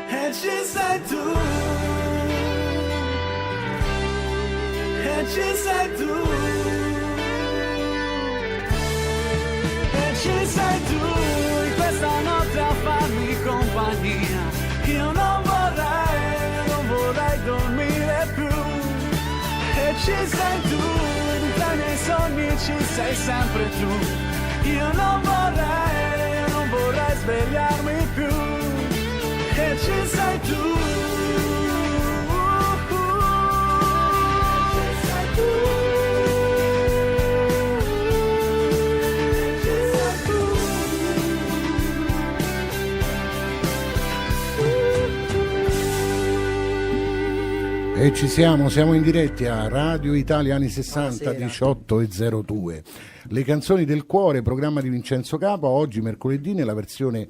E ci sei tu, e ci sei tu, e ci sei tu in questa notte a farmi compagnia. Io non vorrei dormire più. E ci sei tu, tra i miei sogni ci sei sempre tu. Io non vorrei svegliarmi più. E ci sei tu. Ci sei tu. Ci sei tu. E ci siamo in diretti a Radio Italia anni 60, 18:02. Le canzoni del cuore, programma di Vincenzo Capa, oggi mercoledì nella versione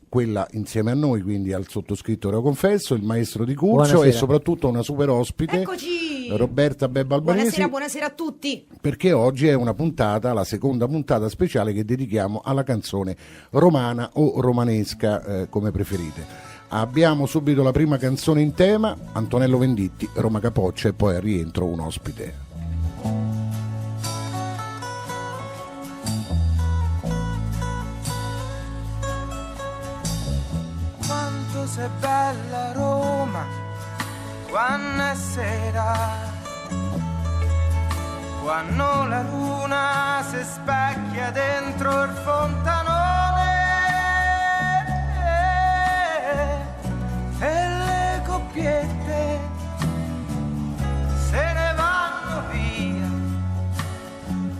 quella insieme a noi, quindi al sottoscritto Lo Confesso, il maestro di Curcio. Buonasera. E soprattutto una super ospite. Eccoci! Roberta Bebba Albanesi. Buonasera a tutti. Perché oggi è una puntata, la seconda puntata speciale che dedichiamo alla canzone romana o romanesca, come preferite. Abbiamo subito la prima canzone in tema, Antonello Venditti, Roma Capoccia, e poi al rientro un ospite. Quanto sei bella Roma, quando è sera, quando la luna si specchia dentro il fontanone e le coppiette se ne vanno via.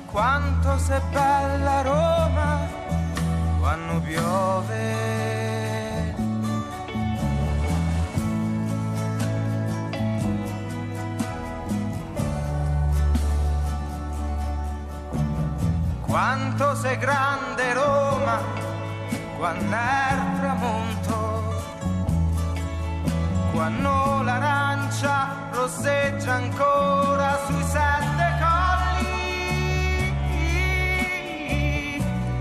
Quanto sei bella Roma quando piove. Quanto sei grande Roma quando è il tramonto, quando l'arancia rosseggia ancora sui 7 colli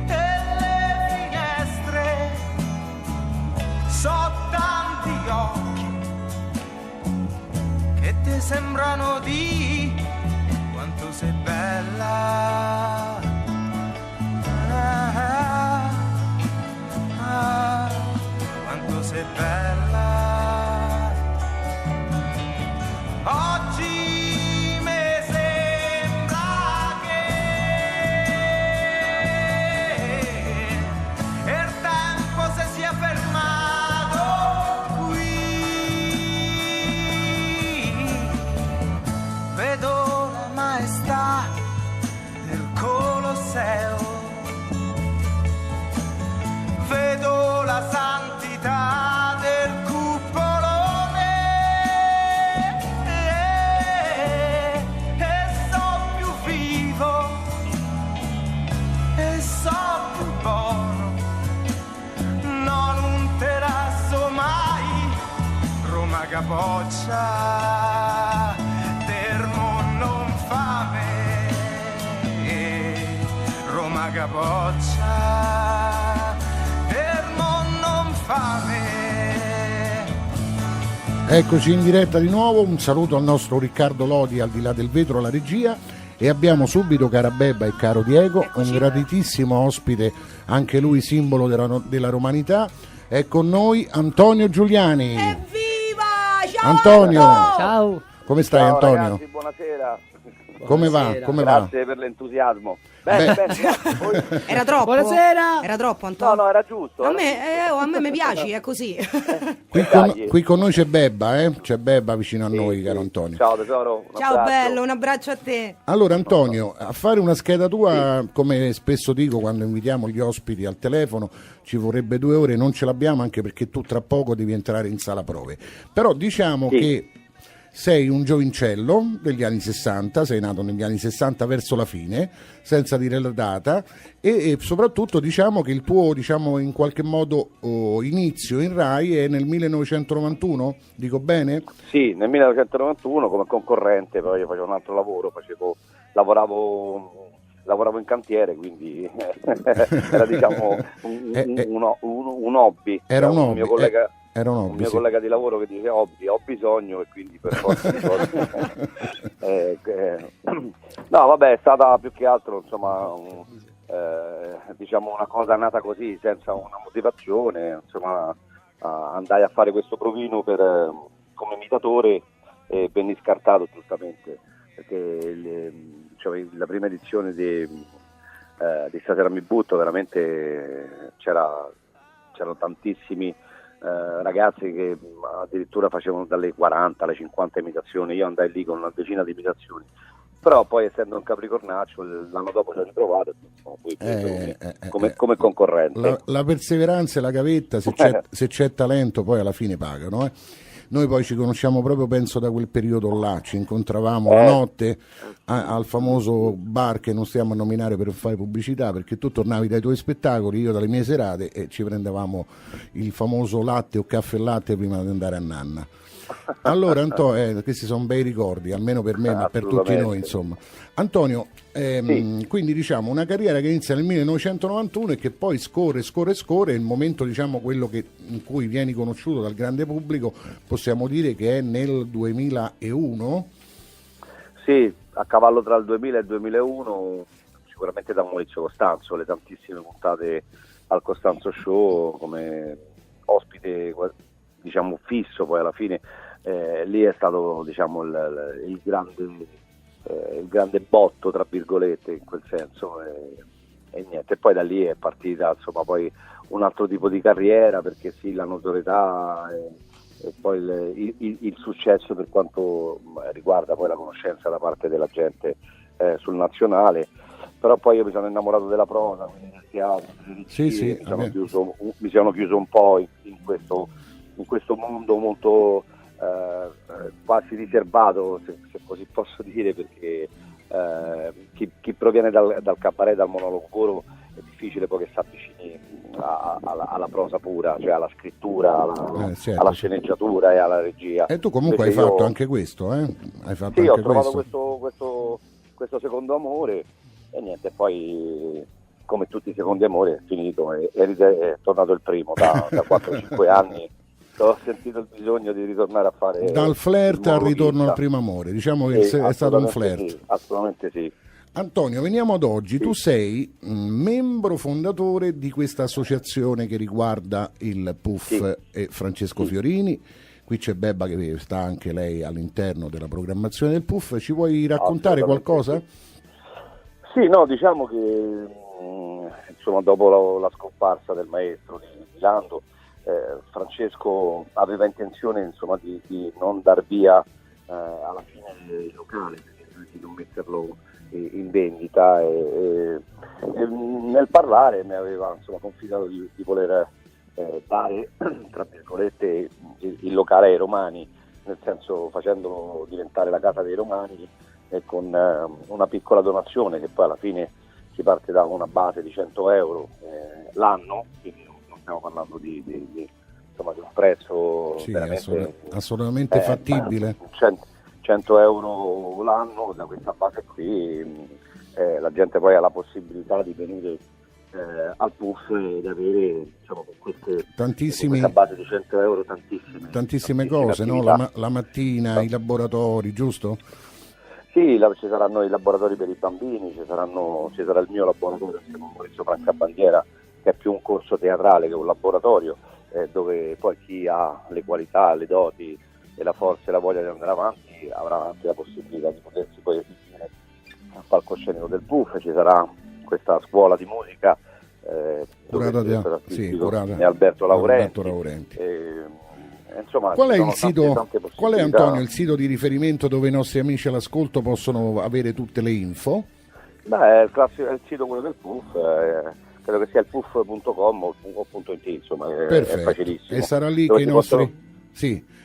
e le finestre so tanti occhi che ti sembrano di quanto sei bella. Quanto sei bella. Oggi mi sembra che il tempo si sia fermato qui. Vedo la maestà del Colosseo, vedo la santità del cupolone e so più vivo e so più buono, non un terrazzo mai, Roma Capoccia, Termo non fame, Roma Capoccia. Eccoci in diretta di nuovo, un saluto al nostro Riccardo Lodi al di là del vetro alla regia, e abbiamo subito, cara Bebba e caro Diego, un graditissimo ospite, anche lui simbolo della romanità. È con noi Antonio Giuliani. Evviva! Ciao Antonio! Ciao! Come stai? Ciao, Antonio? ragazzi, buonasera. Come va? Come va? Grazie per l'entusiasmo. Bene. Era troppo? Buonasera. Era troppo, Antonio? No, era giusto. A me mi piaci, è così. Qui con noi c'è Bebba, c'è Bebba vicino a noi, sì. caro Antonio. Ciao tesoro. Un Ciao abbraccio. bello, un abbraccio a te. Allora Antonio, a fare una scheda tua, come spesso dico quando invitiamo gli ospiti al telefono, ci vorrebbe 2 ore, non ce l'abbiamo anche perché tu tra poco devi entrare in sala prove. Però diciamo che sei un giovincello degli anni 60, sei nato negli anni 60 verso la fine, senza dire la data, e soprattutto diciamo che il tuo, in qualche modo inizio in Rai è nel 1991, dico bene? Sì, nel 1991 come concorrente, poi io facevo un altro lavoro, lavoravo lavoravo in cantiere, quindi era diciamo un hobby. Era un hobby. mio collega, Era un un hobby, mio sì. collega di lavoro che dice ho bisogno, e quindi per forza di cose. No, vabbè, è stata più che altro, insomma, diciamo una cosa nata così, senza una motivazione, insomma, andai a fare questo provino come imitatore e venni scartato giustamente, perché la prima edizione di Stasera mi butto, veramente c'erano tantissimi ragazzi che addirittura facevano dalle 40 alle 50 imitazioni. Io andai lì con una decina di imitazioni, però poi essendo un capricornaccio l'anno dopo ci ho riprovato come concorrente. La perseveranza e la gavetta, se c'è talento poi alla fine pagano, eh. Noi poi ci conosciamo proprio, penso, da quel periodo là, ci incontravamo la notte al famoso bar che non stiamo a nominare per fare pubblicità, perché tu tornavi dai tuoi spettacoli, io dalle mie serate, e ci prendevamo il famoso latte o caffè e latte prima di andare a nanna. Allora Antonio, questi sono bei ricordi, almeno per me, ma per tutti noi, insomma. Antonio, Sì. quindi diciamo una carriera che inizia nel 1991 e che poi scorre, il momento, diciamo, quello in cui vieni conosciuto dal grande pubblico, possiamo dire che è nel 2001? Sì, a cavallo tra il 2000 e il 2001, sicuramente da Maurizio Costanzo, le tantissime puntate al Costanzo Show come ospite, diciamo, fisso, poi alla fine lì è stato, diciamo, il grande botto, tra virgolette, in quel senso, e niente, e poi da lì è partita, insomma, poi un altro tipo di carriera, perché sì, la notorietà e poi il successo per quanto riguarda poi la conoscenza da parte della gente sul nazionale. Però poi io mi sono innamorato della prosa, quindi del teatro, Sì, mi sono chiuso un po' in questo mondo molto quasi riservato, se così posso dire, perché chi proviene dal cabaret, dal monologo puro, è difficile poi che si avvicini alla prosa pura, cioè alla scrittura, certo, alla sceneggiatura e alla regia. E tu comunque hai fatto anche questo, eh? Hai fatto sì, anche ho trovato questo secondo amore, e niente, poi come tutti i secondi amori è finito, è tornato il primo da 4-5 anni. Ho sentito il bisogno di ritornare a fare dal flirt al ritorno al primo amore, diciamo che è stato un flirt. Sì, assolutamente sì. Antonio, veniamo ad oggi. Sì. Tu sei membro fondatore di questa associazione che riguarda il PUF, Sì. e Francesco Fiorini. Qui c'è Bebba che sta anche lei all'interno della programmazione del PUF. Ci vuoi raccontare qualcosa? Sì, no, diciamo che insomma, dopo la scomparsa del maestro di Lando, Francesco aveva intenzione, insomma, di non dar via alla fine il locale, di non metterlo in vendita, e nel parlare mi aveva, insomma, confidato di voler dare, tra virgolette, il locale ai romani, nel senso facendolo diventare la casa dei romani, e con una piccola donazione, che poi alla fine si parte da una base di 100 euro l'anno, quindi non stiamo parlando di un prezzo, Sì, veramente assolutamente fattibile. 100 euro l'anno da questa base qui, la gente poi ha la possibilità di venire al PUF e di avere, diciamo, con questa base di 100 euro tantissime cose, no? La mattina, i laboratori, giusto? Sì, ci saranno i laboratori per i bambini, ci sarà il mio laboratorio insieme a Maurizio Francabandiera, che è più un corso teatrale che un laboratorio, dove poi chi ha le qualità, le doti e la forza e la voglia di andare avanti avrà anche la possibilità di potersi poi esibire al palcoscenico del PUF. Ci sarà questa scuola di musica curata da Alberto Laurenti. Insomma, qual è tante qual è, Antonio, il sito di riferimento dove i nostri amici all'ascolto possono avere tutte le info? Beh, è il sito quello del PUF, credo che sia il puff.com o .it, insomma, è facilissimo. E sarà lì che i nostri...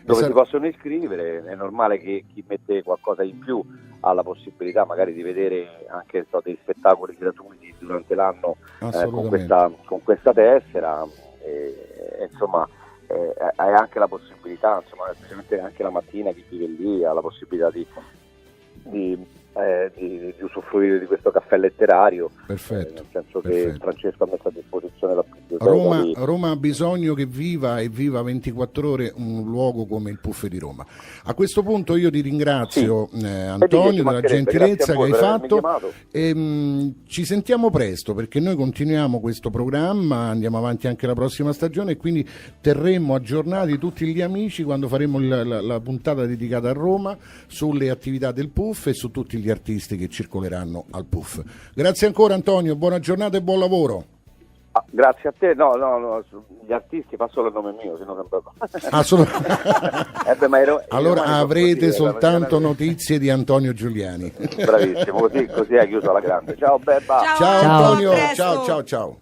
Dove si possono iscrivere. È normale che chi mette qualcosa in più ha la possibilità magari di vedere anche dei spettacoli gratuiti durante l'anno con questa tessera, insomma, hai anche la possibilità, insomma, specialmente anche la mattina chi vive lì ha la possibilità di di usufruire di questo caffè letterario. Perfetto, Nel senso che perfetto. Francesco ha messo a disposizione la biblioteca. Roma ha bisogno che viva 24 ore un luogo come il Puff di Roma. A questo punto io ti ringrazio Antonio della gentilezza che hai fatto e ci sentiamo presto, perché noi continuiamo questo programma, andiamo avanti anche la prossima stagione e quindi terremo aggiornati tutti gli amici quando faremo la puntata dedicata a Roma sulle attività del Puff e su tutti gli artisti che circoleranno al Puff. Grazie ancora Antonio, buona giornata e buon lavoro. Grazie a te. No, gli artisti fa solo il nome mio, se no sembrava. Allora avrete soltanto notizie di Antonio Giuliani. Bravissimo, così hai chiuso alla grande. Ciao Bebba. Ciao Antonio, a presto. ciao.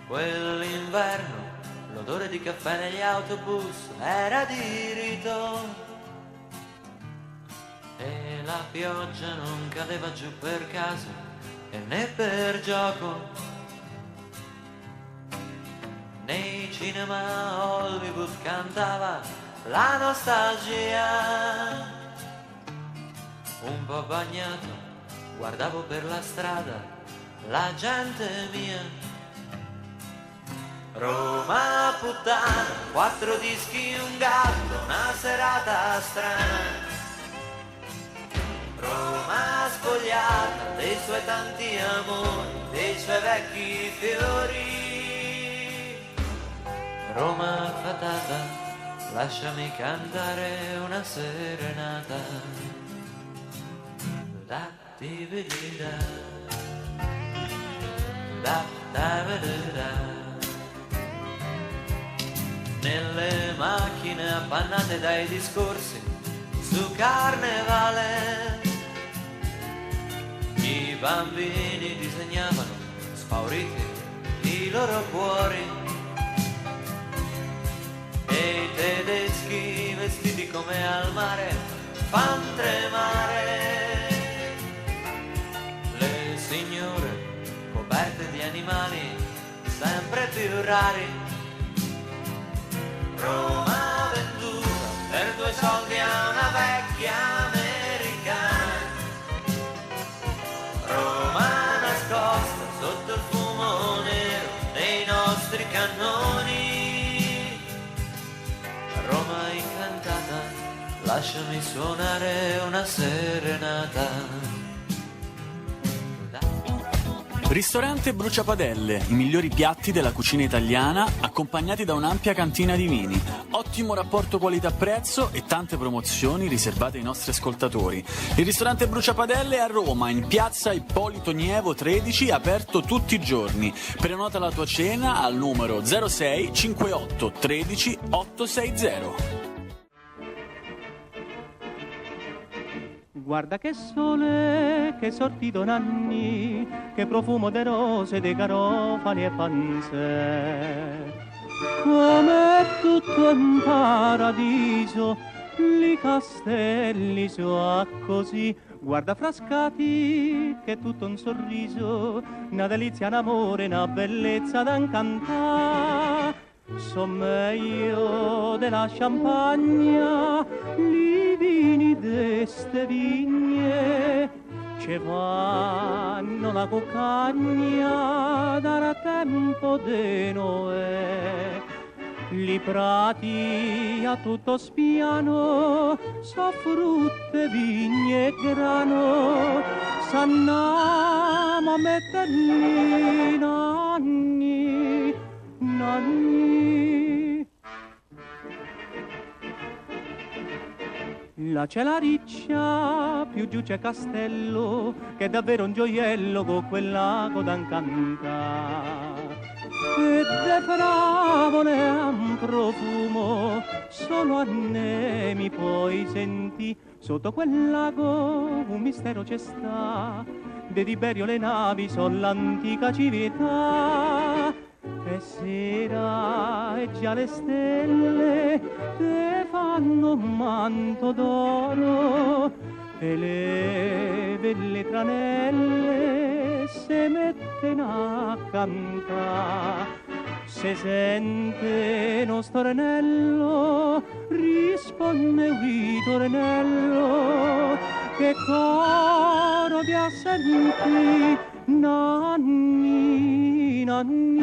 Quell'inverno l'odore di caffè negli autobus era di rito e la pioggia non cadeva giù per caso e né per gioco. Nei cinema Hollywood cantava la nostalgia. Un po' bagnato guardavo per la strada la gente mia. Roma puttana, 4 dischi, un gatto, una serata strana. Roma spogliata dei suoi tanti amori, dei suoi vecchi fiori. Roma fatata, lasciami cantare una serenata. Da di da da da da. Nelle macchine appannate dai discorsi su carnevale, i bambini disegnavano spauriti i loro cuori e i tedeschi vestiti come al mare fan tremare le signore coperte di animali sempre più rari. Roma venduta per 2 soldi a una vecchia americana. Roma nascosta sotto il fumo nero dei nostri cannoni. Roma incantata, lasciami suonare una serenata. Ristorante Bruciapadelle, i migliori piatti della cucina italiana accompagnati da un'ampia cantina di vini, ottimo rapporto qualità-prezzo e tante promozioni riservate ai nostri ascoltatori. Il ristorante Bruciapadelle è a Roma, in piazza Ippolito Nievo 13, aperto tutti i giorni. Prenota la tua cena al numero 06 58 13 860. Guarda che sole, che sortido Nanni, che profumo de rose, de garofani e panze. Come tutto in paradiso, li castelli so così. Guarda Frascati, che tutto un sorriso, una delizia, un amore, una bellezza da incantare. So meglio della champagna, li vini d'este vigne, ce vanno la cuccagna dal tempo de Noè. Li prati a tutto spiano, so frutte, vigne e grano, s'annama a metterli nanni, nanni. Là c'è la riccia, più giù c'è Castello, che è davvero un gioiello con quel lago d'incantare. E de fragole un profumo, solo a ne mi puoi sentì. Sotto quel lago un mistero c'è sta, de Tiberio le navi son l'antica civiltà. E sera e già le stelle te fanno un manto d'oro, e le belle tranelle se mettono a cantare. Se sente uno stornello, risponde un tornello, che coro di assenti, nanni, nanni.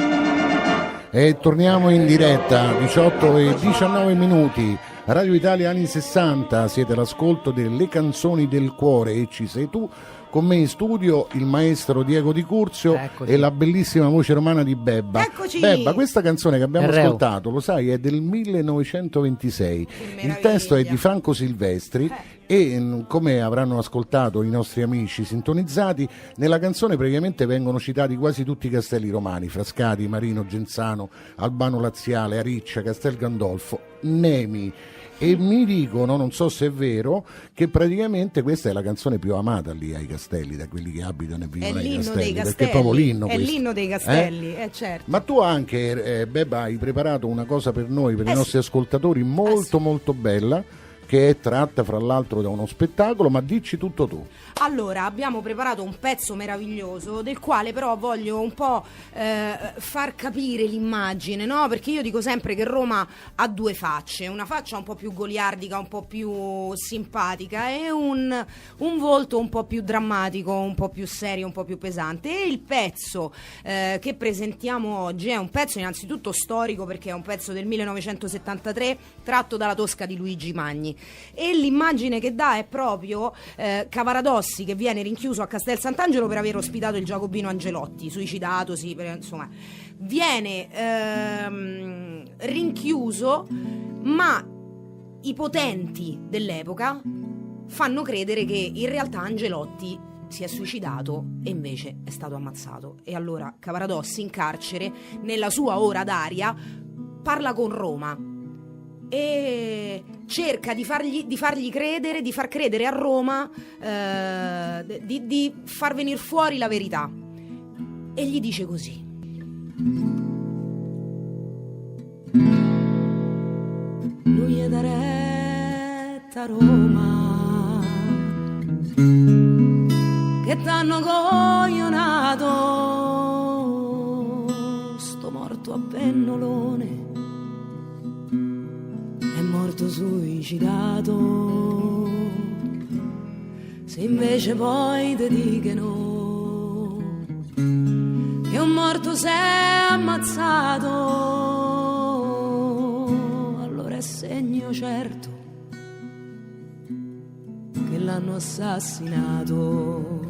E torniamo in diretta, 18:19, Radio Italia anni 60, siete all'ascolto delle canzoni del cuore e ci sei tu. Con me in studio il maestro Diego Di Curzio. Eccoci. E la bellissima voce romana di Bebba. Eccoci. Bebba, questa canzone che abbiamo Erreo. ascoltato, lo sai, è del 1926. Il testo è di Franco Silvestri e come avranno ascoltato i nostri amici sintonizzati, nella canzone praticamente vengono citati quasi tutti i castelli romani: Frascati, Marino, Genzano, Albano Laziale, Ariccia, Castel Gandolfo, Nemi. E mi dicono, non so se è vero, che praticamente questa è la canzone più amata lì ai castelli, da quelli che abitano e È vivono ai l'inno castelli, dei perché castelli. è proprio l'inno È questo. l'inno dei castelli, certo. Ma tu anche, Bebba, hai preparato una cosa per noi, per i nostri sì. ascoltatori, molto molto bella, che è tratta fra l'altro da uno spettacolo, ma dici tutto tu. Allora, abbiamo preparato un pezzo meraviglioso del quale però voglio un po' far capire l'immagine, no? Perché io dico sempre che Roma ha due facce, una faccia un po' più goliardica, un po' più simpatica e un volto un po' più drammatico, un po' più serio, un po' più pesante. E il pezzo che presentiamo oggi è un pezzo innanzitutto storico, perché è un pezzo del 1973 tratto dalla Tosca di Luigi Magni, e l'immagine che dà è proprio Cavaradossi che viene rinchiuso a Castel Sant'Angelo per aver ospitato il giacobino Angelotti, suicidatosi, insomma viene rinchiuso, ma i potenti dell'epoca fanno credere che in realtà Angelotti si è suicidato e invece è stato ammazzato. E allora Cavaradossi in carcere, nella sua ora d'aria, parla con Roma e cerca di fargli credere, di far credere a Roma, di far venire fuori la verità. E gli dice così: lui è da retta a Roma, che t'hanno coglionato, sto morto a pennolone, è morto suicidato. Se invece poi ti dicono che un morto si è ammazzato, allora è segno certo che l'hanno assassinato.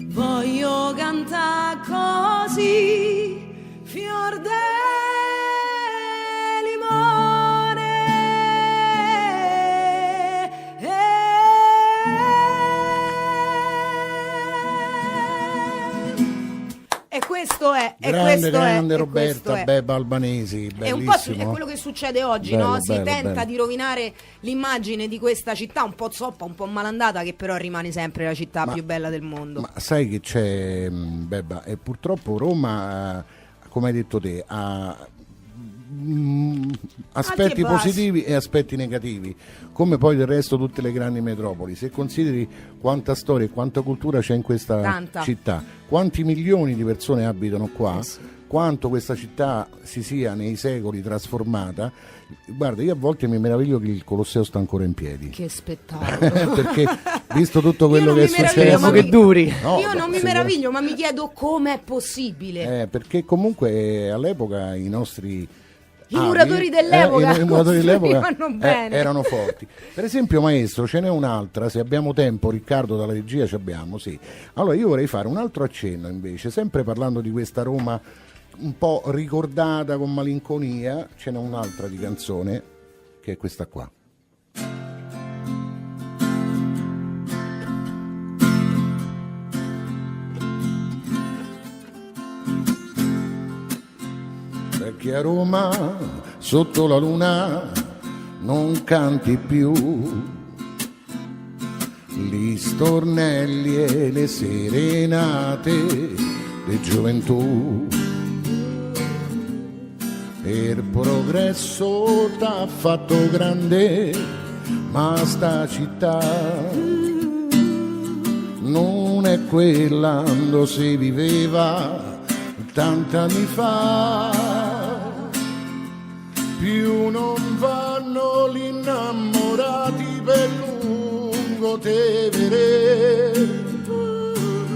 Voglio cantare così, fior de questo è grande e Roberta questo è. Bebba Albanesi, È un po' bellissimo. è quello che succede oggi, Bello, no? Si bello, tenta bello. di rovinare l'immagine di questa città un po' zoppa, un po' malandata, che però rimane sempre la città più bella del mondo. Ma sai che c'è, Bebba, e purtroppo Roma, come hai detto te, ha aspetti Alti e bassi. positivi e aspetti negativi, come poi del resto tutte le grandi metropoli. Se consideri quanta storia e quanta cultura c'è in questa Tanta. città, quanti milioni di persone abitano qua, sì. quanto questa città si sia nei secoli trasformata. Guarda, io a volte mi meraviglio che il Colosseo sta ancora in piedi. Che spettacolo. Perché visto tutto quello Io che non è mi meraviglio, successo, ma che duri. No, io non mi sicur- meraviglio, ma mi chiedo com'è possibile. perché comunque all'epoca i nostri I muratori dell'epoca i muratori dell'epoca costruivano bene. erano forti. Per esempio, maestro, ce n'è un'altra, se abbiamo tempo, Riccardo dalla regia ci abbiamo, sì. Allora io vorrei fare un altro accenno invece, sempre parlando di questa Roma un po' ricordata con malinconia. Ce n'è un'altra di canzone che è questa qua. Perché a Roma sotto la luna non canti più gli stornelli e le serenate di gioventù. Il progresso t'ha fatto grande, ma sta città non è quella dove si viveva tant'anni fa. Più non vanno gli innamorati per lungo Tevere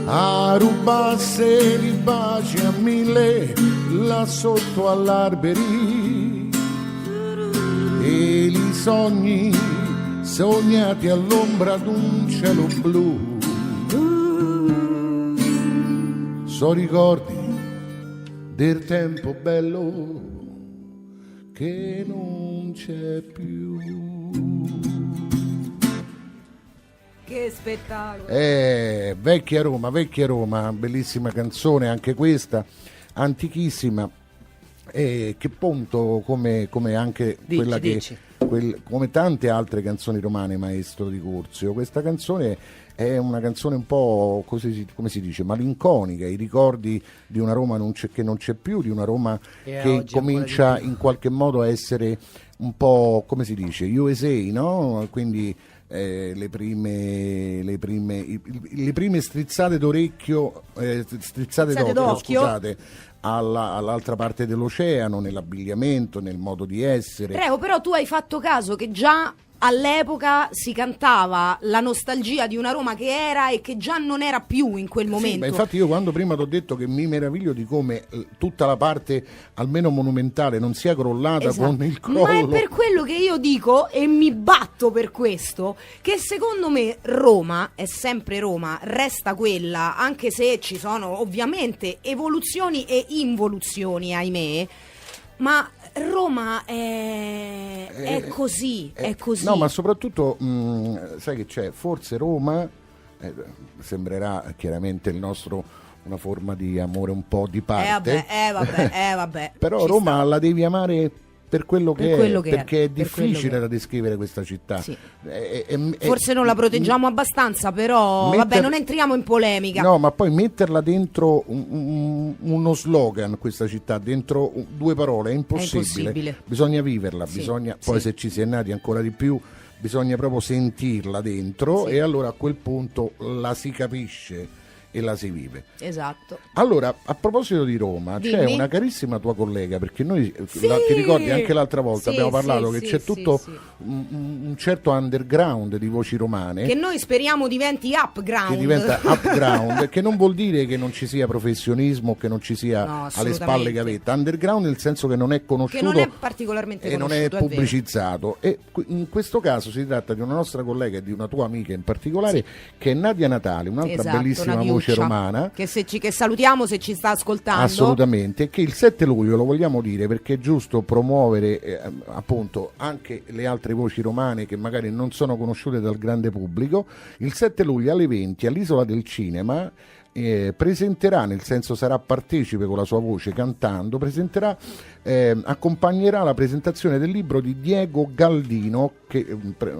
a rubasse i baci a mille là sotto all'alberi, e li sogni sognati all'ombra d'un cielo blu so ricordi del tempo bello che non c'è più. Che spettacolo! Vecchia Roma, bellissima canzone anche questa, antichissima, che appunto come anche quella dici. Come tante altre canzoni romane, Maestro Di Curzio, questa canzone è una canzone un po' così, come si dice, malinconica, i ricordi di una Roma che non c'è più, di una Roma che comincia in qualche modo a essere un po', come si dice, USA, no? Quindi le prime strizzate d'orecchio, strizzate d'occhio, scusate, all'altra parte dell'oceano, nell'abbigliamento, nel modo di essere. Prego, però tu hai fatto caso che già all'epoca si cantava la nostalgia di una Roma che era e che già non era più in quel momento. Sì, ma infatti io quando prima ti ho detto che mi meraviglio di come tutta la parte almeno monumentale non sia crollata, esatto, con il crollo. Ma è per quello che io dico, e mi batto per questo, che secondo me Roma è sempre Roma, resta quella, anche se ci sono ovviamente evoluzioni e involuzioni, ahimè, ma Roma è così, è così. No, ma soprattutto, sai che c'è? Forse Roma, sembrerà chiaramente una forma di amore un po' di parte. Vabbè. Però Roma la devi amare per quello che è, perché è difficile da descrivere questa città. Sì. Forse non la proteggiamo abbastanza, però non entriamo in polemica. No, ma poi metterla dentro uno slogan, questa città, dentro due parole, è impossibile. Bisogna viverla, poi se ci si è nati ancora di più, bisogna proprio sentirla dentro, e allora a quel punto la si capisce e la si vive. Esatto. Allora, a proposito di Roma, c'è una carissima tua collega, perché noi ti ricordi anche l'altra volta abbiamo parlato che c'è tutto un certo underground di voci romane che noi speriamo diventi upground. Che diventa upground, che non vuol dire che non ci sia professionismo, che non ci sia alle spalle gavetta. Underground nel senso che non è conosciuto, che non è particolarmente e conosciuto, non è pubblicizzato. E in questo caso si tratta di una nostra collega e di una tua amica in particolare, che è Nadia Natali, un'altra bellissima voce romana, che salutiamo se ci sta ascoltando. Assolutamente, che il 7 luglio lo vogliamo dire perché è giusto promuovere appunto anche le altre voci romane che magari non sono conosciute dal grande pubblico. Il 7 luglio alle 20 all'Isola del Cinema presenterà, nel senso sarà partecipe con la sua voce cantando, accompagnerà la presentazione del libro di Diego Galdino, che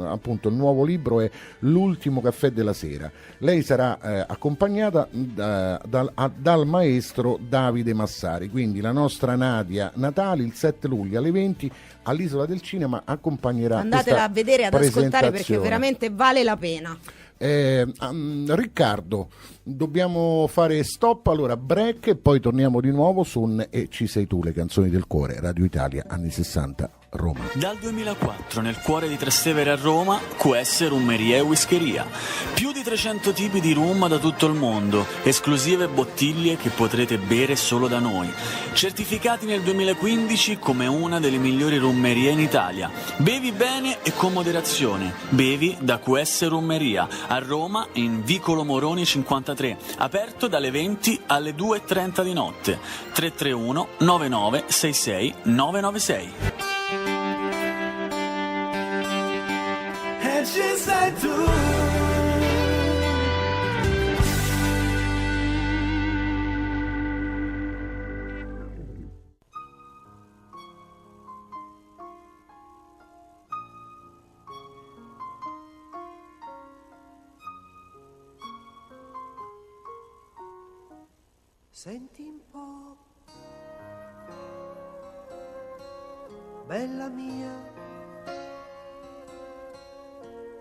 appunto il nuovo libro è L'ultimo caffè della sera. Lei sarà accompagnata dal maestro Davide Massari, quindi la nostra Nadia Natali il 7 luglio alle 20 all'Isola del Cinema accompagnerà. Andatela a vedere, ad ascoltare, perché veramente vale la pena. Riccardo, dobbiamo fare stop, allora break e poi torniamo di nuovo su E ci sei tu, le canzoni del cuore, Radio Italia, anni 60, Roma. Dal 2004 nel cuore di Trastevere a Roma, QS Rummeria e Whischeria. Più di 300 tipi di rum da tutto il mondo, esclusive bottiglie che potrete bere solo da noi. Certificati nel 2015 come una delle migliori rummerie in Italia. Bevi bene e con moderazione. Bevi da QS Rummeria a Roma in Vicolo Moroni 53, aperto dalle 20 alle 2:30 di notte. 331 99 66 996. E ci sei tu. Senti un po', bella mia,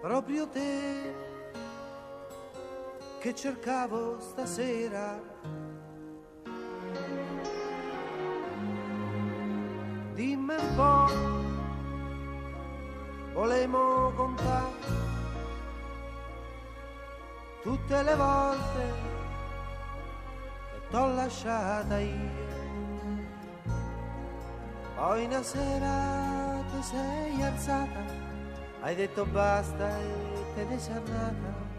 proprio te che cercavo stasera. Dimmi un po', volemo contare tutte le volte che t'ho lasciata io. Poi una sera ti sei alzata, hai detto basta e te ne sei andata.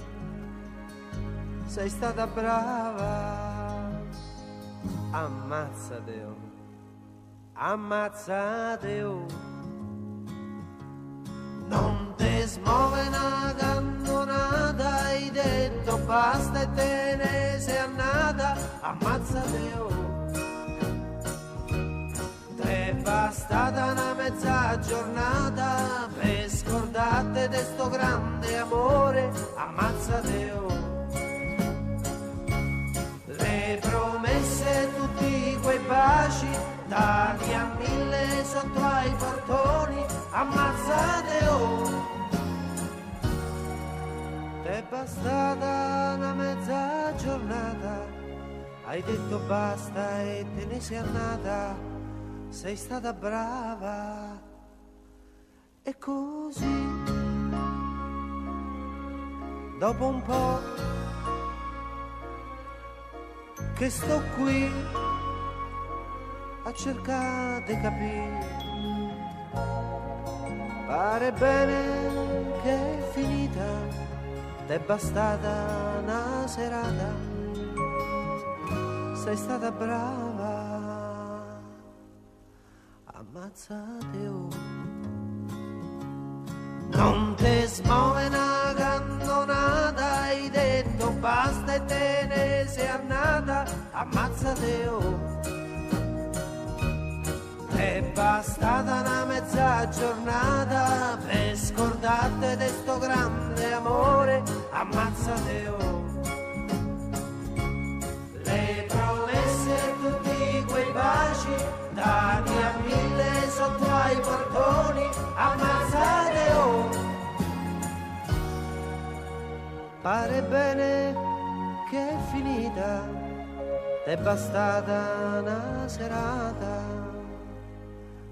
Sei stata brava, ammazzate oh, ammazzate oh. Non te smuove una cannonata, hai detto basta e te ne sei andata, ammazzate oh. T'è bastata una mezza giornata per scordate de sto grande amore, ammazzate oh. Le promesse, tutti quei baci dati a 1000 sotto ai portoni, ammazzate oh. T'è bastata una mezza giornata, hai detto basta e te ne sei andata, sei stata brava. E così dopo un po' che sto qui a cercare di capire, pare bene che è finita, t'è bastata una serata, sei stata brava, ammazzate oh. Non te smuove una cannonata, hai detto basta e te ne sei andata, ammazzate oh. È bastata una mezza giornata per scordate de sto grande amore, ammazzate oh. Le promesse, tutti quei baci dati a 1000 sotto ai portoni, ammazzate oh. Pare bene che è finita, t'è bastata una serata,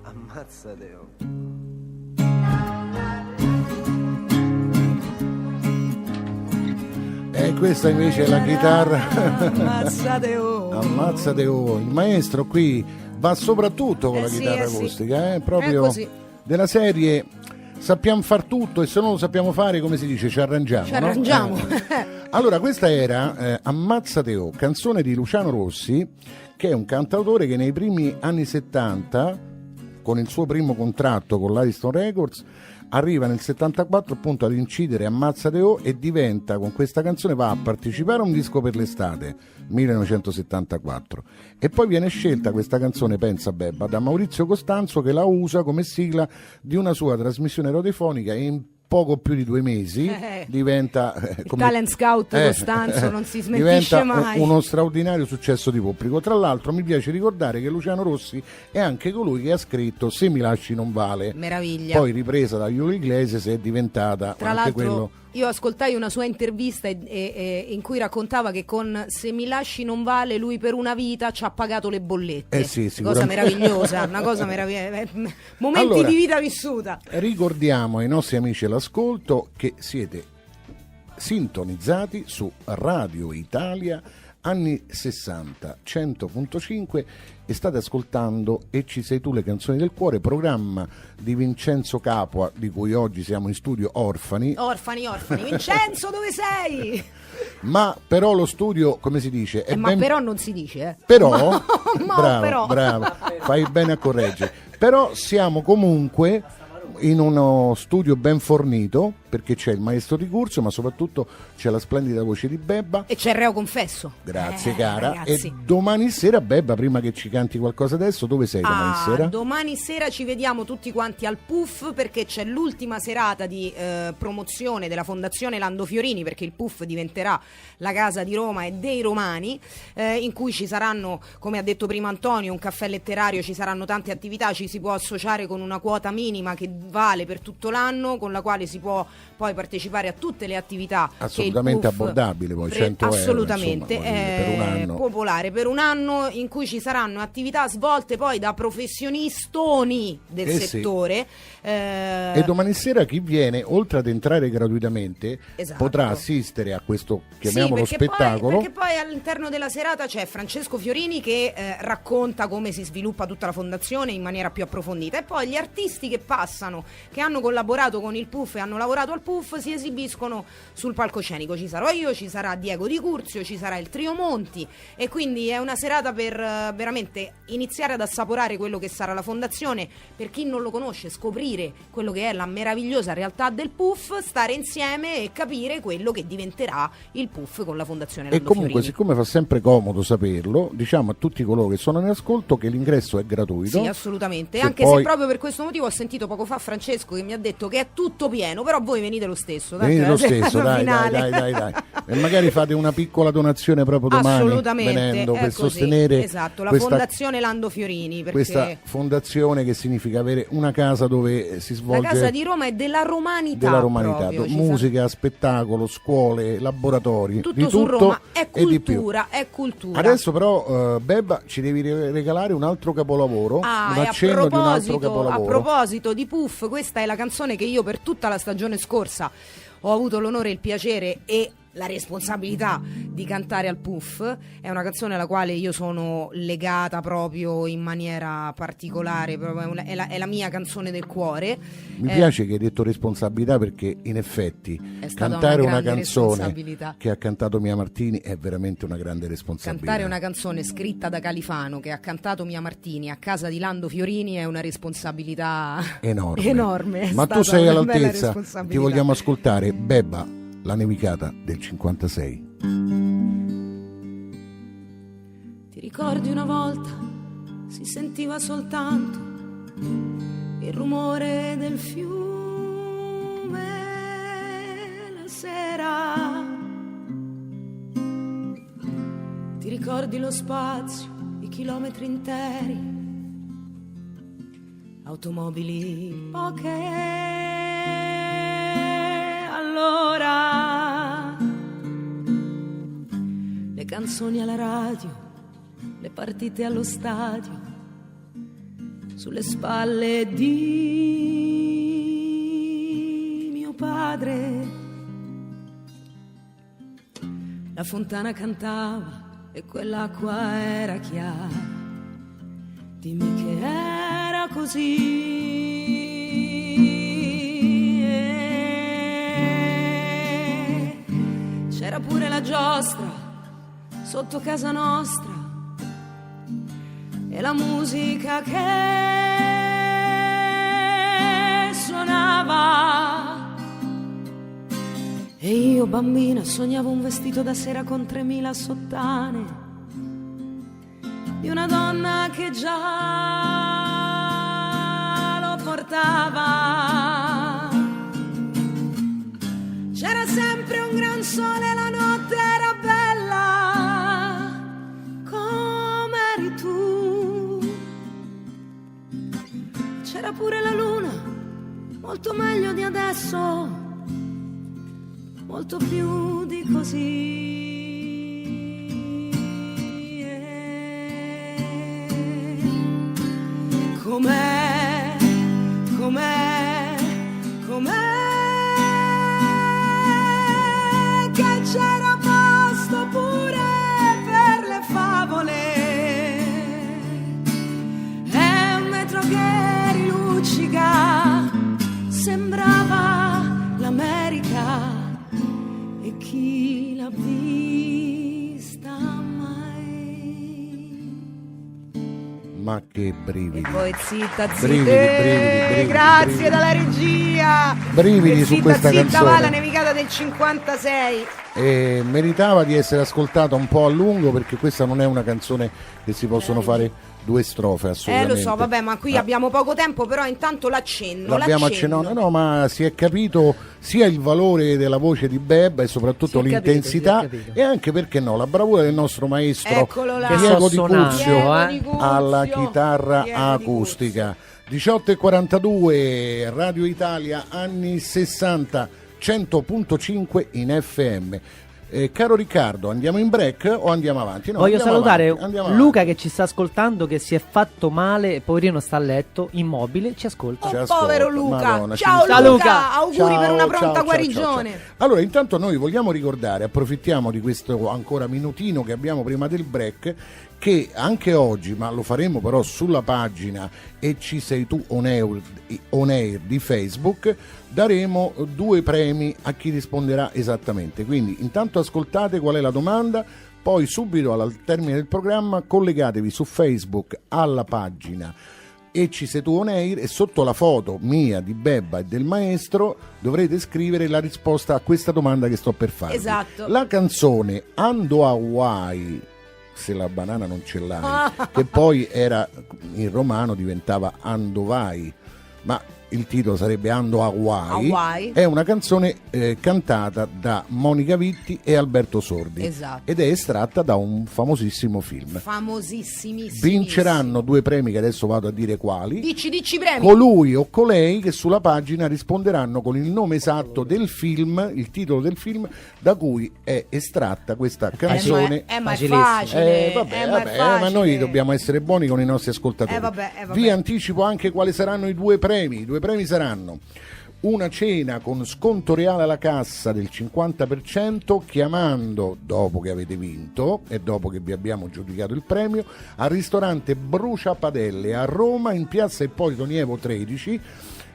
ammazzate oh. E questa invece è la chitarra. Ammazzate oh. Ammazzate oh. Il maestro qui va soprattutto con la chitarra acustica, proprio così. Della serie sappiamo far tutto e se non lo sappiamo fare, come si dice, ci arrangiamo. Ci arrangiamo. No? Allora, questa era Ammazzate oh, canzone di Luciano Rossi, che è un cantautore che nei primi anni 70, con il suo primo contratto con l'Ariston Records, arriva nel 74 appunto ad incidere Ammazzate oh e diventa, con questa canzone va a partecipare a un disco per l'estate 1974 e poi viene scelta questa canzone, pensa Bebba, da Maurizio Costanzo, che la usa come sigla di una sua trasmissione radiofonica e in poco più di 2 mesi diventa come talent scout Costanzo non si diventa smentisce mai. Uno straordinario successo di pubblico. Tra l'altro mi piace ricordare che Luciano Rossi è anche colui che ha scritto Se mi lasci non vale, meraviglia, poi ripresa da Julio Iglesias è diventata tra anche l'altro quello. Io ascoltai una sua intervista in cui raccontava che con Se mi lasci non vale lui per una vita ci ha pagato le bollette. Sì, cosa meravigliosa, una cosa meravigliosa, momenti allora, di vita vissuta. Ricordiamo ai nostri amici all'ascolto che siete sintonizzati su Radio Italia anni 60 100.5 e state ascoltando E ci sei tu, le canzoni del cuore, programma di Vincenzo Capua, di cui oggi siamo in studio orfani. Vincenzo, dove sei? Ma però lo studio, come si dice, è ma però non si dice però però. bravo, fai bene a correggere, però siamo comunque in uno studio ben fornito, perché c'è il maestro di corso, ma soprattutto c'è la splendida voce di Bebba. E c'è il reo confesso. Grazie cara. Ragazzi. E domani sera, Bebba, prima che ci canti qualcosa adesso, dove sei domani sera? Domani sera ci vediamo tutti quanti al Puff, perché c'è l'ultima serata di promozione della Fondazione Lando Fiorini, perché il Puff diventerà la casa di Roma e dei romani, in cui ci saranno, come ha detto prima Antonio, un caffè letterario, ci saranno tante attività, ci si può associare con una quota minima che vale per tutto l'anno, con la quale si può poi partecipare a tutte le attività assolutamente che il PUF abbordabile, poi 100 assolutamente euro, insomma, per un anno. popolare per un anno, in cui ci saranno attività svolte poi da professionistoni del settore. E domani sera chi viene, oltre ad entrare gratuitamente, Esatto. potrà assistere a questo, chiamiamolo, sì, perché spettacolo. Perché poi all'interno della serata c'è Francesco Fiorini che racconta come si sviluppa tutta la fondazione in maniera più approfondita, e poi gli artisti che passano, che hanno collaborato con il PUF e hanno lavorato al PUF, si esibiscono sul palcoscenico. Ci sarò io, ci sarà Diego Di Curzio, ci sarà il Trio Monti, e quindi è una serata per veramente iniziare ad assaporare quello che sarà la fondazione, per chi non lo conosce scoprire quello che è la meravigliosa realtà del PUF, stare insieme e capire quello che diventerà il PUF con la fondazione E Lando comunque, Fiorini. siccome fa sempre comodo saperlo, diciamo a tutti coloro che sono in ascolto che l'ingresso è gratuito. Sì, assolutamente, Se anche poi- se proprio per questo motivo ho sentito poco fa Francesco che mi ha detto che è tutto pieno, però voi venite lo stesso. tanto Venite è lo la stesso, serata dai, finale. dai. E magari fate una piccola donazione proprio domani, Assolutamente, venendo, è per così, sostenere esatto, la questa, fondazione Lando Fiorini, perché questa fondazione, che significa avere una casa dove si la svolge casa di Roma è della romanità, della romanità, proprio, ci musica, spettacolo, scuole, laboratori, sarà di tutto su tutto Roma, è e di più. cultura, è cultura. Adesso però Bebba ci devi regalare un altro capolavoro, un e accenno di un altro capolavoro. a proposito di Puff, questa è la canzone che io per tutta la stagione scorsa ho avuto l'onore, il piacere e la responsabilità di cantare al Puff. È una canzone alla quale io sono legata proprio in maniera particolare, proprio è la mia canzone del cuore. Mi piace che hai detto responsabilità, perché in effetti È stata cantare una una grande canzone responsabilità. che ha cantato Mia Martini è veramente una grande responsabilità. Cantare una canzone scritta da Califano che ha cantato Mia Martini a casa di Lando Fiorini è una responsabilità enorme. È Ma stata tu sei una bella all'altezza, responsabilità. ti vogliamo ascoltare Bebba, la nevicata del 56. Ti ricordi una volta si sentiva soltanto il rumore del fiume la sera? Ti ricordi lo spazio, i chilometri interi, automobili poche? Allora le canzoni alla radio, le partite allo stadio, sulle spalle di mio padre. La fontana cantava e quell'acqua era chiara. Dimmi che era così. C'era pure la giostra sotto casa nostra e la musica che suonava. E io bambina sognavo un vestito da sera con 3000 sottane di una donna che già lo portava. C'era sempre un gran sole, la notte era bella come eri tu. C'era pure la luna, molto meglio di adesso, molto più di così. Com'è, com'è, com'è che c'era posto pure per le favole. È un metro che rilucica, sembrava l'America, e chi l'ha vista mai? Ma che brividi. Poi zitta, zitta, Brividi, grazie brividi. dalla regia. Brividi E su zitta, questa zitta, canzone. va la nevicata del 56. E meritava di essere ascoltata un po' a lungo, perché questa non è una canzone che si possono fare due strofe, assolutamente. Lo so, vabbè, ma qui abbiamo poco tempo, però intanto l'accenno. L'abbiamo accennato, no, ma si è capito sia il valore della voce di Bebba e soprattutto Si è capito, l'intensità, si è capito. e anche, perché no, la bravura del nostro maestro Eccolo là. Diego Che Di so Curzio suonare, Diego Di Curzio. alla chitarra Diego Di acustica. 18:42, Radio Italia, anni 60. 100.5 in FM. Caro Riccardo, andiamo in break o andiamo avanti? No, voglio salutare avanti. Luca che ci sta ascoltando, che si è fatto male, poverino sta a letto, immobile, ci ascolta. Povero Luca. Madonna, ciao Luca, auguri per una pronta guarigione. Ciao. Allora, intanto noi vogliamo ricordare, approfittiamo di questo ancora minutino che abbiamo prima del break, che anche oggi, ma lo faremo però sulla pagina E ci sei tu on air di Facebook, daremo 2 premi a chi risponderà esattamente. Quindi intanto ascoltate qual è la domanda, poi subito al termine del programma collegatevi su Facebook alla pagina E ci sei tu on air e sotto la foto mia, di Bebba e del maestro dovrete scrivere la risposta a questa domanda che sto per fare. Esatto. La canzone Ando a Hawaii, se la banana non ce l'hai, che poi era in romano diventava Ando vai, ma il titolo sarebbe Ando a Hawaii. È una canzone cantata da Monica Vitti e Alberto Sordi, esatto, ed è estratta da un famosissimo film. Famosissimissimo. Vinceranno 2 premi che adesso vado a dire quali. Dici premi. Colui o colei che sulla pagina risponderanno con il nome esatto del film, il titolo del film da cui è estratta questa canzone. Ma è facile. Ma noi dobbiamo essere buoni con i nostri ascoltatori. Vabbè. Vi anticipo anche quali saranno i 2 premi. I 2 premi saranno una cena con sconto reale alla cassa del 50% chiamando, dopo che avete vinto e dopo che vi abbiamo giudicato il premio, al ristorante Bruciapadelle a Roma in piazza Ippolito Nievo 13,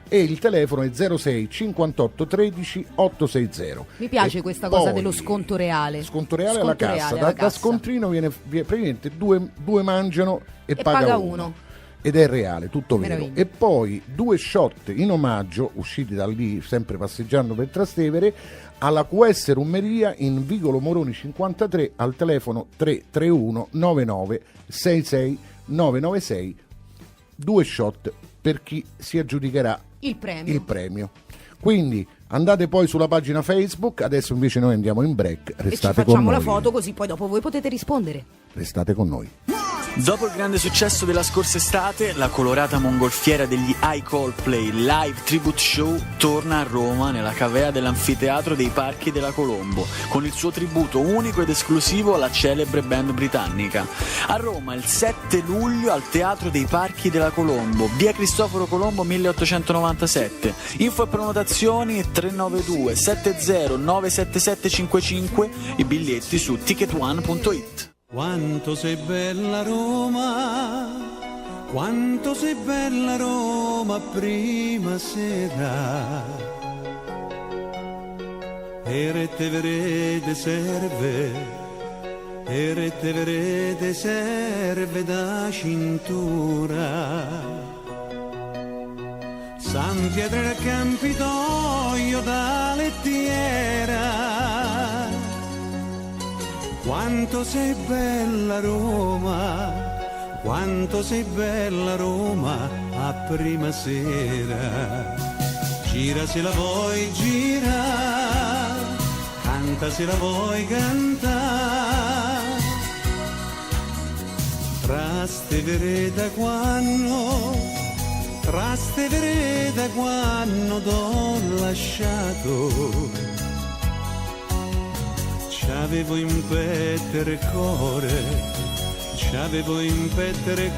e il telefono è 06 58 13 860. Mi piace questa cosa dello sconto reale. Sconto reale alla cassa. Da scontrino viene praticamente due mangiano e paga uno. Ed è reale, tutto vero. Meraviglia. E poi 2 shot in omaggio, usciti da lì, sempre passeggiando per Trastevere, alla QS Rummeria in Vicolo Moroni 53 al telefono 331 99 66 996. 2 shot per chi si aggiudicherà il premio. Quindi andate poi sulla pagina Facebook, adesso invece noi andiamo in break, restate e ci con facciamo noi. la foto, così poi dopo voi potete rispondere. Restate con noi. Dopo il grande successo della scorsa estate, la colorata mongolfiera degli I Coldplay Live Tribute Show torna a Roma nella cavea dell'Anfiteatro dei Parchi della Colombo con il suo tributo unico ed esclusivo alla celebre band britannica. A Roma il 7 luglio al Teatro dei Parchi della Colombo, via Cristoforo Colombo 1897. Info e prenotazioni 392 70 97755, i biglietti su ticketone.it. Quanto sei bella Roma, quanto sei bella Roma prima sera, e te verede serve da cintura, San Pietro del Campidoglio da lettiera. Quanto sei bella Roma, quanto sei bella Roma a prima sera. Gira se la vuoi gira, canta se la vuoi cantare. Trastevere da quando t'ho lasciato. C'avevo in petto il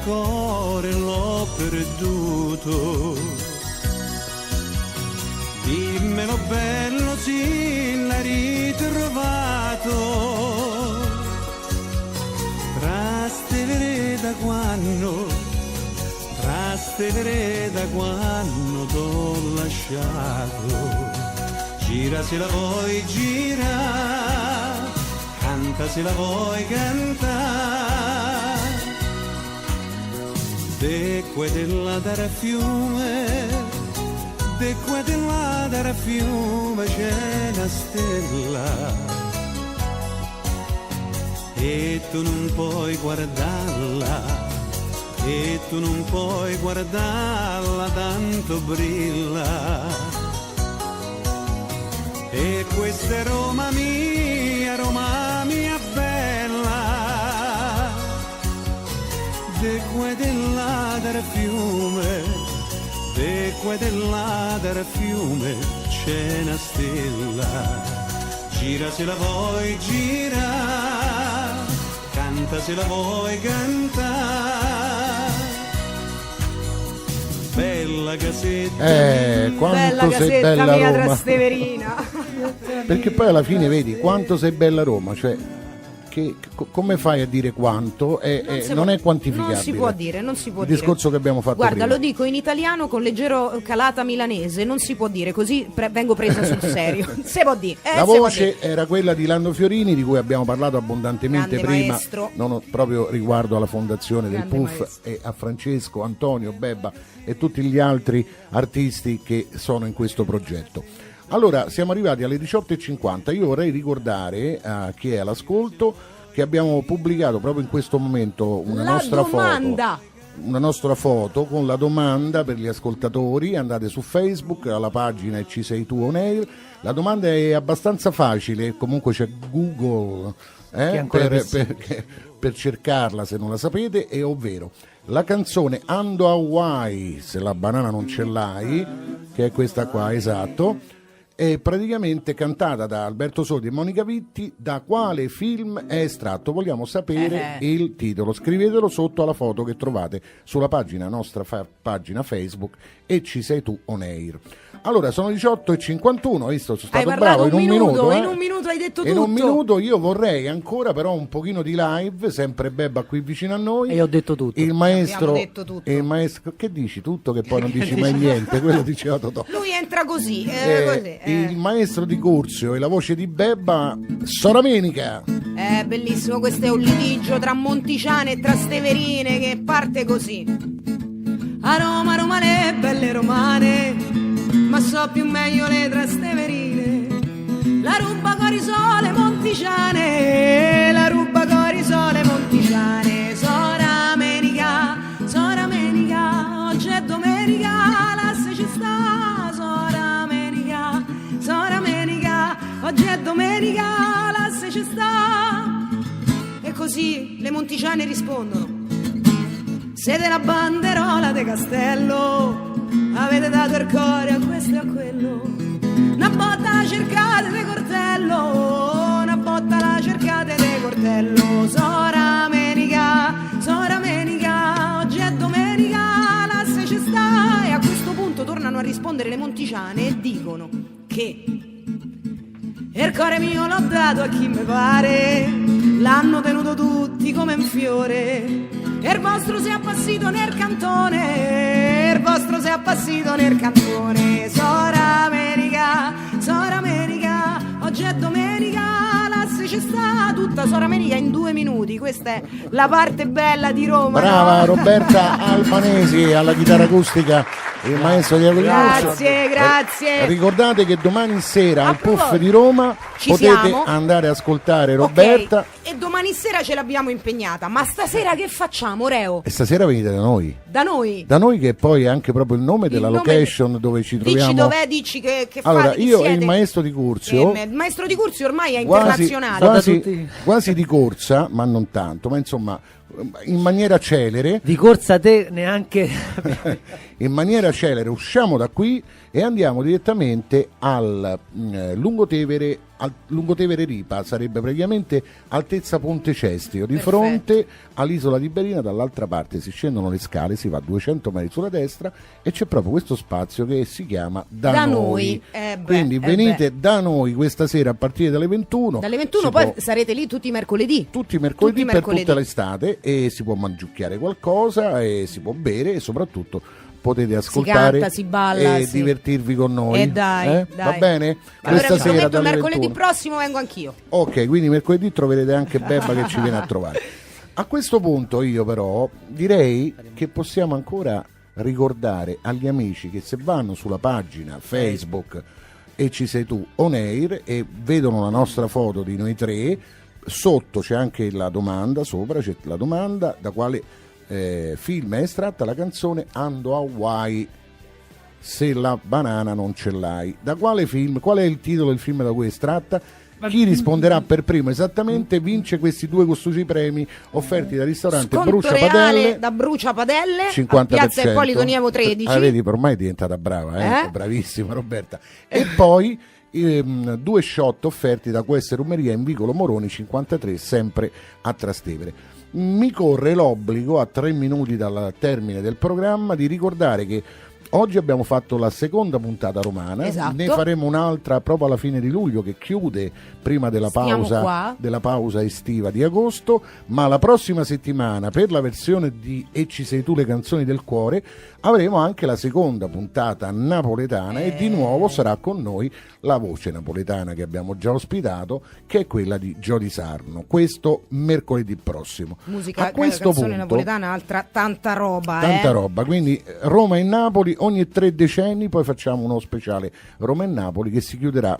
cuore, l'ho perduto. Dimmelo bello, sì, l'hai ritrovato. Trastevere da quando t'ho lasciato. Gira se la vuoi gira, canta se la vuoi cantare. De qua e là dal fiume c'è una stella e tu non puoi guardarla, tanto brilla. E questa è Roma mia bella, de qua e de là dal fiume L'acqua del fiume c'è una stella, gira se la vuoi gira, canta se la vuoi cantare. Bella casetta, quanto bella sei casetta bella mia Roma. Trasteverina. Perché poi alla fine vedi quanto sei bella Roma, cioè come fai a dire quanto? Non è quantificabile. Non si può dire, non si può Il dire. discorso che abbiamo fatto Guarda, prima. lo dico in italiano con leggero calata milanese, non si può dire, così vengo presa sul serio. Se può dire. La voce era quella di Lando Fiorini, di cui abbiamo parlato abbondantemente Grande prima, maestro. proprio riguardo alla fondazione del Grande PUF maestro. e a Francesco, Antonio, Bebba e tutti gli altri artisti che sono in questo progetto. Allora, siamo arrivati alle 18:50. Io vorrei ricordare a chi è all'ascolto che abbiamo pubblicato proprio in questo momento una nostra foto con la domanda per gli ascoltatori. Andate su Facebook, alla pagina Ci sei tu on air. La domanda è abbastanza facile, comunque c'è Google per cercarla se non la sapete, è ovvero la canzone Ando a Hawaii se la banana non ce l'hai, che è questa qua, esatto, è praticamente cantata da Alberto Sordi e Monica Vitti. Da quale film è estratto? Vogliamo sapere il titolo. Scrivetelo sotto alla foto che trovate sulla nostra pagina Facebook e Ci sei tu on air. Allora, sono 18:51, hai visto, sono stato bravo in un minuto. In un minuto hai detto tutto. In un minuto io vorrei ancora però un pochino di live, sempre Bebba qui vicino a noi. E io ho detto tutto. Il maestro, Abbiamo detto tutto. il maestro, che dici tutto che poi non dici mai niente, quello diceva Totò. Lui entra così, così. Il maestro di Curzio e la voce di Bebba, Soramenika. Bellissimo, questo è un litigio tra monticiane e trasteverine che parte così. A Roma, Roma le belle romane, ma so più meglio le trasteverine. La ruba corisole monticiane, la ruba corisole monticiane. Soramenika, oggi è domenica, l'asse ci sta. Soramenika, oggi è domenica, l'asse ci sta. E così le monticiane rispondono: siete la banderola de Castello, avete dato il cuore a questo e a quello. Una botta la cercate de cortello, una botta la cercate de cortello. Soramenika, oggi è domenica, l'asse ci sta. E a questo punto tornano a rispondere le monticiane e dicono che il cuore mio l'ho dato a chi mi pare, l'hanno tenuto tutti come un fiore. E il vostro si è appassito nel cantone, il vostro si è appassito nel cantone. Soramenika, oggi è domenica, l'asse ci sta. Tutta Soramenika in 2 minuti, questa è la parte bella di Roma. Brava no? Roberta Albanesi alla chitarra acustica, il maestro di Grazie. Ricordate che domani sera al Puff proposito, di Roma ci potete siamo? andare a ascoltare Roberta. Ok, e domani sera ce l'abbiamo impegnata, ma stasera che facciamo, Reo? E stasera venite da noi. Da noi? Da noi, che poi è anche proprio il nome della nome location dove ci troviamo. Dici dov'è, dici che Allora, fate, chi io siete? e il maestro di Curzio, Il maestro di Curzio ormai è internazionale. quasi di corsa, ma non tanto, ma insomma in maniera celere. Di corsa te neanche. In maniera celere usciamo da qui e andiamo direttamente al Lungotevere Ripa, sarebbe praticamente altezza Ponte Cestio, di fronte all'isola di Berina. Dall'altra parte si scendono le scale, si va 200 metri sulla destra e c'è proprio questo spazio che si chiama Da Noi. Quindi venite da noi questa sera a partire dalle 21. Dalle 21 poi sarete lì tutti i mercoledì. Tutti i mercoledì per tutta l'estate, e si può mangiucchiare qualcosa e si può bere e soprattutto potete ascoltare, si canta, si balla, e divertirvi con noi. Dai. Va bene? Allora Questa vi sera prometto dalle mercoledì 21. prossimo vengo anch'io. Ok, quindi mercoledì troverete anche Bebba che ci viene a trovare. A questo punto io però direi che possiamo ancora ricordare agli amici che se vanno sulla pagina Facebook e Ci sei tu on air e vedono la nostra foto di noi tre, sotto c'è anche la domanda, sopra c'è la domanda: da quale film è estratta la canzone Ando a Hawaii se la banana non ce l'hai. Da quale film? Qual è il titolo del film da cui è estratta? Chi risponderà per primo esattamente vince questi 2 costosi premi offerti dal ristorante Sconto Brucia reale Padelle, da Brucia Padelle 50%. a Piazza Ippolito Nievo 13. Vedi, ormai è diventata brava, bravissima Roberta. E poi 2 shot offerti da Queste Rumeria in vicolo Moroni 53, sempre a Trastevere. Mi corre l'obbligo, a 3 minuti dal termine del programma, di ricordare che oggi abbiamo fatto la seconda puntata romana, esatto. Ne faremo un'altra proprio alla fine di luglio, che chiude prima della pausa estiva di agosto, ma la prossima settimana, per la versione di E ci sei tu, le canzoni del cuore, avremo anche la seconda puntata napoletana e di nuovo sarà con noi la voce napoletana che abbiamo già ospitato, che è quella di Jody Sarno, questo mercoledì prossimo. Musica, a questo canzone punto, napoletana, tanta roba. Tanta roba, quindi Roma e Napoli ogni 3 decenni, poi facciamo uno speciale Roma e Napoli che si chiuderà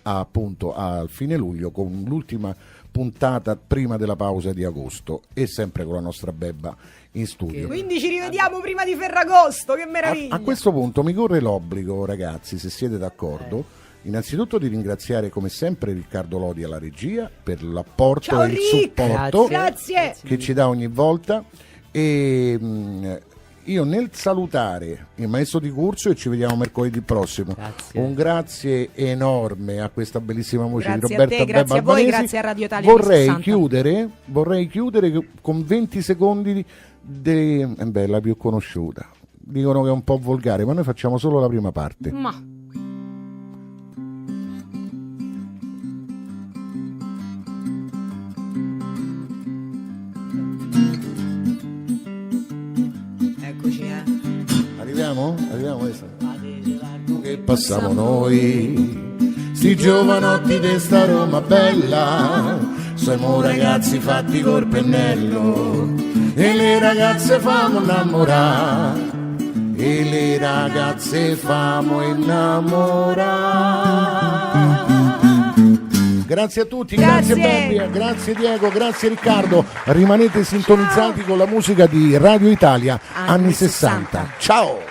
appunto al fine luglio con l'ultima puntata prima della pausa di agosto e sempre con la nostra Bebba in studio. Quindi ci rivediamo prima di Ferragosto, che meraviglia! A questo punto mi corre l'obbligo, ragazzi, se siete d'accordo, innanzitutto di ringraziare come sempre Riccardo Lodi alla regia per l'apporto Ciao, e il supporto Grazie. che ci dà ogni volta, e io nel salutare il maestro di Curzio, e ci vediamo mercoledì prossimo. Grazie. Un grazie enorme a questa bellissima voce Grazie di Roberta a te, grazie Bebba a voi, Albanesi. grazie a Radio Italia Vorrei chiudere con 20 secondi la più conosciuta. Dicono che è un po' volgare, ma noi facciamo solo la prima parte. Ma Arriviamo adesso. Che passiamo noi, sti giovanotti di sta Roma bella, siamo ragazzi fatti col pennello e le ragazze famo innamorare, e le ragazze famo innamorare. Grazie a tutti, grazie Bambia, grazie Diego, grazie Riccardo. Rimanete sintonizzati con la musica di Radio Italia anni 60. Ciao!